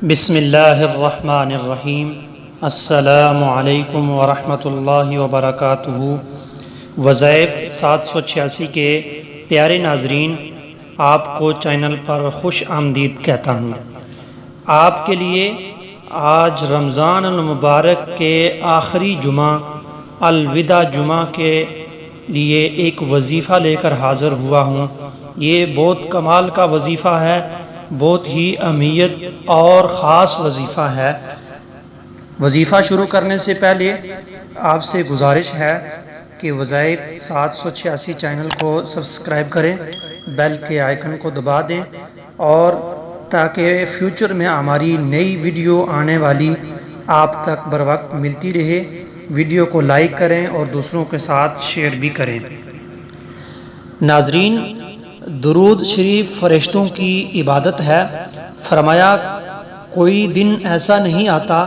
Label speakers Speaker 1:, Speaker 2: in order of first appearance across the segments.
Speaker 1: بسم اللہ الرحمن الرحیم۔ السلام علیکم ورحمۃ اللہ وبرکاتہ۔ وظائف 786 کے پیارے ناظرین، آپ کو چینل پر خوش آمدید کہتا ہوں۔ آپ کے لیے آج رمضان المبارک کے آخری جمعہ الوداع جمعہ کے لیے ایک وظیفہ لے کر حاضر ہوا ہوں۔ یہ بہت کمال کا وظیفہ ہے، بہت ہی اہمیت اور خاص وظیفہ ہے۔ وظیفہ شروع کرنے سے پہلے آپ سے گزارش ہے کہ وظائف 786 چینل کو سبسکرائب کریں، بیل کے آئیکن کو دبا دیں، اور تاکہ فیوچر میں ہماری نئی ویڈیو آنے والی آپ تک بر وقت ملتی رہے۔ ویڈیو کو لائک کریں اور دوسروں کے ساتھ شیئر بھی کریں۔ ناظرین، درود شریف فرشتوں کی عبادت ہے۔ فرمایا کوئی دن ایسا نہیں آتا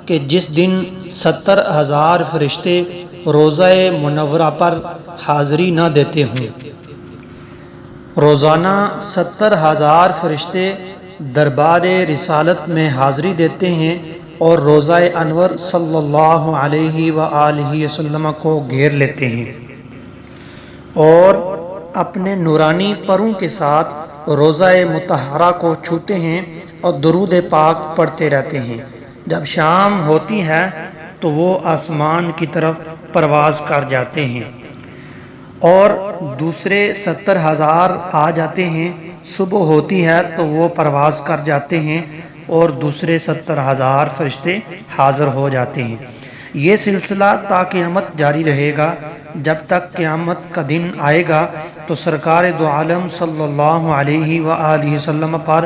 Speaker 1: کہ جس دن 70,000 فرشتے روضہ منورہ پر حاضری نہ دیتے ہوں۔ روزانہ 70,000 فرشتے دربار رسالت میں حاضری دیتے ہیں اور روضہ انور صلی اللہ علیہ وآلہ وسلم کو گھیر لیتے ہیں اور اپنے نورانی پروں کے ساتھ روضہ مطہرہ کو چھوتے ہیں اور درود پاک پڑھتے رہتے ہیں۔ جب شام ہوتی ہے تو وہ آسمان کی طرف پرواز کر جاتے ہیں اور دوسرے 70,000 آ جاتے ہیں۔ صبح ہوتی ہے تو وہ پرواز کر جاتے ہیں اور دوسرے 70,000 فرشتے حاضر ہو جاتے ہیں۔ یہ سلسلہ تا قیامت جاری رہے گا۔ جب تک قیامت کا دن آئے گا تو سرکار دو عالم صلی اللہ علیہ وآلہ وسلم پر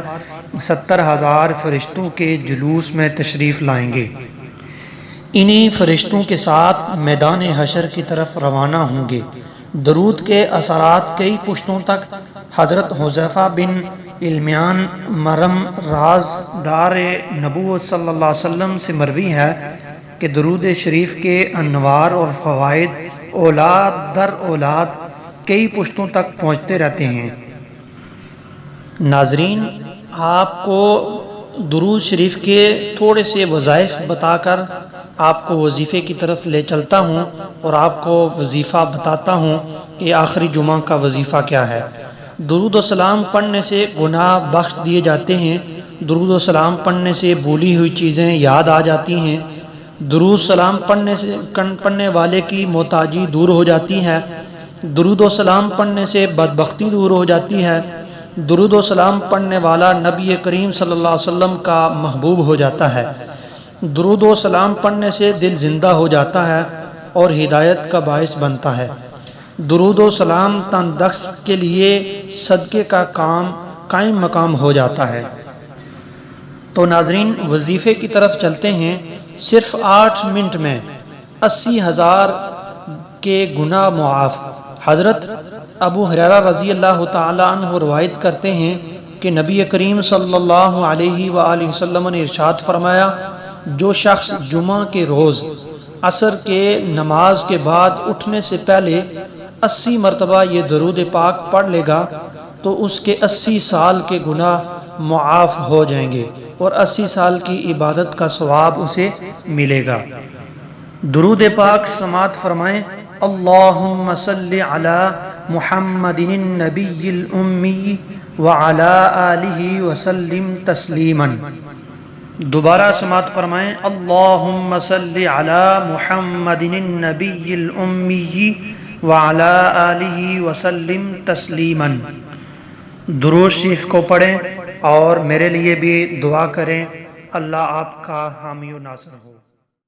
Speaker 1: 70,000 فرشتوں کے جلوس میں تشریف لائیں گے۔ انہی فرشتوں کے ساتھ میدان حشر کی طرف روانہ ہوں گے۔ درود کے اثرات کئی پشتوں تک حضرت حذیفہ بن الیمان مرم رازدار نبوت صلی اللہ علیہ وسلم سے مروی ہے کہ درود شریف کے انوار اور فوائد اولاد در اولاد کئی پشتوں تک پہنچتے رہتے ہیں۔ ناظرین، آپ کو درود شریف کے تھوڑے سے وظائف بتا کر آپ کو وظیفے کی طرف لے چلتا ہوں اور آپ کو وظیفہ بتاتا ہوں کہ آخری جمعہ کا وظیفہ کیا ہے۔ درود و سلام پڑھنے سے گناہ بخش دیے جاتے ہیں۔ درود و سلام پڑھنے سے بھولی ہوئی چیزیں یاد آ جاتی ہیں۔ درود سلام پڑھنے والے کی محتاجی دور ہو جاتی ہے۔ درود و سلام پڑھنے سے بدبختی دور ہو جاتی ہے۔ درود و سلام پڑھنے والا نبی کریم صلی اللہ علیہ وسلم کا محبوب ہو جاتا ہے۔ درود و سلام پڑھنے سے دل زندہ ہو جاتا ہے اور ہدایت کا باعث بنتا ہے۔ درود و سلام تندرست کے لیے صدقے کا قائم مقام ہو جاتا ہے۔ تو ناظرین، وظیفے کی طرف چلتے ہیں۔ صرف 8 منٹ میں 80,000 کے گناہ معاف۔ حضرت ابو ہریرہ رضی اللہ تعالی عنہ روایت کرتے ہیں کہ نبی کریم صلی اللہ علیہ وآلہ وسلم نے ارشاد فرمایا، جو شخص جمعہ کے روز عصر کے نماز کے بعد اٹھنے سے پہلے 80 مرتبہ یہ درود پاک پڑھ لے گا تو اس کے 80 سال کے گناہ معاف ہو جائیں گے اور 80 سال کی عبادت کا ثواب اسے ملے گا۔ درود پاک سماعت فرمائیں۔ اللہم صلی علی محمد النبی الامی وعلی آلہ وسلم تسلیما۔ دوبارہ سماعت فرمائیں۔ اللہم صلی علی محمد النبی الامی وعلی آلہ وسلم تسلیما۔ درود شریف کو پڑھیں اور میرے لیے بھی دعا کریں۔ اللہ آپ کا حامی و ناصر ہو۔